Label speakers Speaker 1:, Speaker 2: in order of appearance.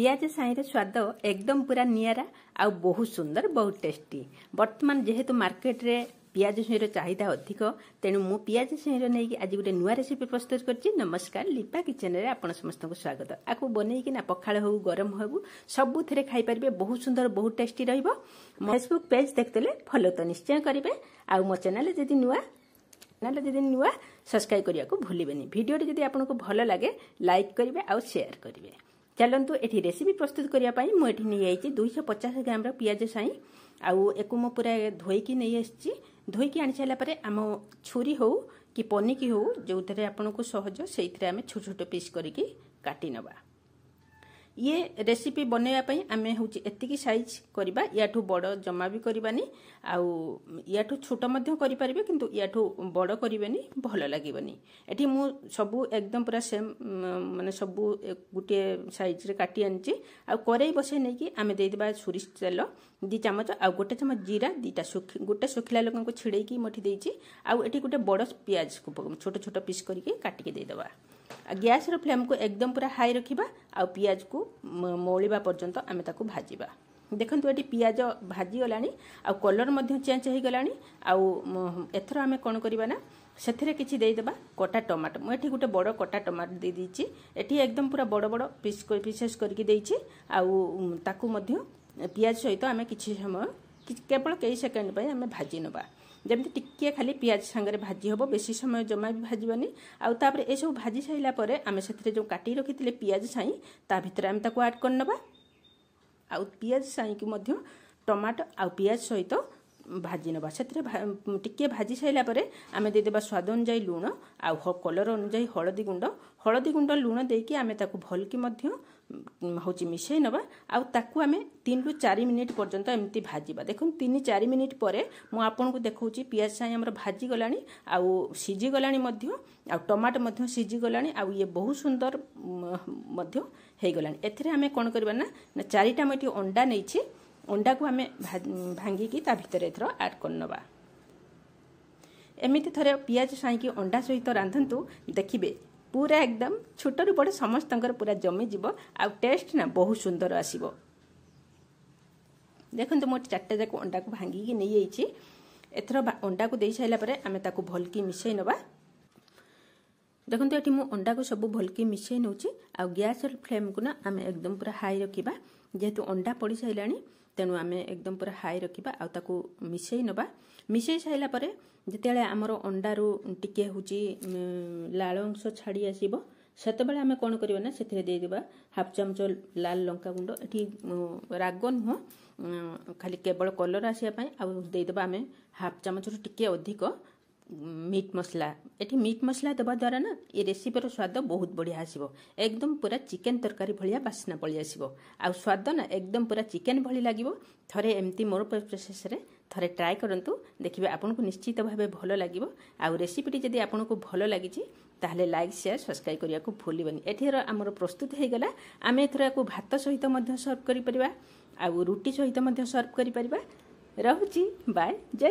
Speaker 1: पियाज साईर स्वाद एकदम पूरा नियारा आ बहुत सुंदर बहुत टेस्टी। वर्तमान जेहेतु मार्केट रे पियाज साईर चाहिदा अधिक तेणु मु पियाज साईर नहीं आज गोटे नुआ रेसिपी प्रस्तुत करछि। नमस्कार, लिपा किचन रे आपण समस्त को स्वागत। आकु बनेई कि ना पखाळ हो गरम हो सबु थरे खाई परिबे, बहुत सुंदर बहुत टेस्टी रहइबो। फेसबुक पेज देखतेले फॉलो तो निश्चय करिवे। आ मो चैनल जदी नुआ सब्सक्राइब करिया को भूलिबेनी। वीडियो जदी आपनको भलो लागे लाइक करिवे आ शेयर करिवे। चलतु ये रेसिपी प्रस्तुत करने मुझे नहीं 250 ग्राम पियाज साई आउ एक पूरा धोईकी नहीं आसी। धोईकी आनी सारापर आम छुरी हो कि पनिकी हो जो थे आपन को सहज से आम छोट छोट पीस करके काटी नवा। ये रेसिपी बनवाई आम हूँ एतिकी साइज करवा, याठू बड़ जमा भी करवानी आउ याठू छोट करें किंतु याठू बड़ करें भल लगेनि। एठी मु सबू एकदम पूरा सेम माने सबू गोटे साइज रे काटी आनी। आ कड़ाई बसई नहीं कि आम देदेबा सोरिष तेल 2 चामच आ गोटे चामच जीरा दीटा गोटे सुखिला लोक को छिड़ेकी मठी देइछि। आउ एठी गोटे बड़ पियाज को छोट छोट पीस करके काटिके देदेबा। गैस रो फ्लेम को एकदम पूरा हाई रखिबा आ पियाज को मौलिबा पर्यंत आम ताको भाजिबा। देखंतु एटी पियाज भाजी गलानी आ कलर मध्ये चेंज हो गलानी। आउ एथर आम कोन करबा ना सेथिरे किछि देई देबा कटा टमाटो। मु एठी गुटे बड़ कटा टमाटो दे दीची। एठी एकदम पूरा बड़ बड़ पीसेस करके देइची। आउ ताकू मध्ये पियाज सहित आम किछि समय केवल कई सेकेंड पय आम भाजी नबा। जमी टिके खाली पियाज सांगरे भाजी हम, बेसी समय जमा भी भाजबानी। आउ तापरे ए सब भाजी साइला परे आमे सेथिरे जो काटी रखिथिले पियाज साई ता भितर आमे ताको ऐड करनबा। आउ पियाज साई की मध्य टमाटो आउ पियाज सहित भाजी नबा। सेथिरे टिके भाजी साइला परे आमे दे देबा स्वाद अनुसार लूण आउ कलर अनुसार हळदी गुंड लूण देकी आमे ताको भल की मध्य होची मिसई नबा। आउ ताकू आमे 3 रु 4 मिनिट पर्यंत एमती भाजीबा। देखो 3-4 मिनिट परे मु आपन को देखौची पियाज साई हमर भाजी गलानी आउ सिजी गलानी मध्य आउ टमाटो मध्य सिजी गलानी आउ ये बहुत सुंदर मध्य हे गलानी। एथिरे आमे कोन करबा ना 4टा मटी अंडा नैछि। अंडा को आमे भांगी की ता भितर एथरो ऐड करनबा। एमिति थरे पियाज साई की अंडा सहित रांधंतु, देखिबे पूरा एकदम छोट रु बड़ समस्त पूरा जमी जीव आ टेस्ट ना बहुत सुंदर आसीबो। देखंतु मो 4टा जाक अंडा को भांगी की नहीं आइछि। एथरो अंडा को देई साइला परे आमे ताको भलकी मिसई नबा। देखंतु एठी मु अंडा को सब भलकी मिसई नउछि। आ गैस फ्लेम को ना आमे एकदम पूरा हाई रखिबा। जेहेतु अंडा पड़ी साइलानी तेणु आमे एकदम पूरा हाई रखिबा आ ताको मिसई नबा। मिसई साइला परे जेतेले हमर अंडारू टिके होची लाल अंश छाड़ी आसीबो सेतेबेले आमे कोन करियो ना सेथिरे दे देबा हाफ चमच लाल लंका गुंड। एठी राग नुह खाली केवल कलर आसिया पय आ दे देबा आमे हाफ चमच रु टिके अधिक मीट मसला। एठी मीट मसला देबा द्वारा ना ये रेसिपी रो स्वाद बहुत बढ़िया आसीबो। एकदम पूरा चिकन तरकारी भलिया बासना पळि आसीबो आ स्वाद ना एकदम पूरा चिकन भली लागिबो। थरे एमती मोर प्रोसेस रे थरे ट्राई करंतु, देखिबे आपनको निश्चित भाबे भलो लागिबो। आ रेसिपीटी जदी आपनको भलो लागिछि ताहले लाइक शेयर सब्सक्राइब करिया को भूलिबनी। एठिर हमर प्रस्तुत हे गला। आमे एथरा को भात सहित मध्य सर्व करि परिबा आ रुटी सहित मध्य सर्व करि परिबा। रहूची बाय जय।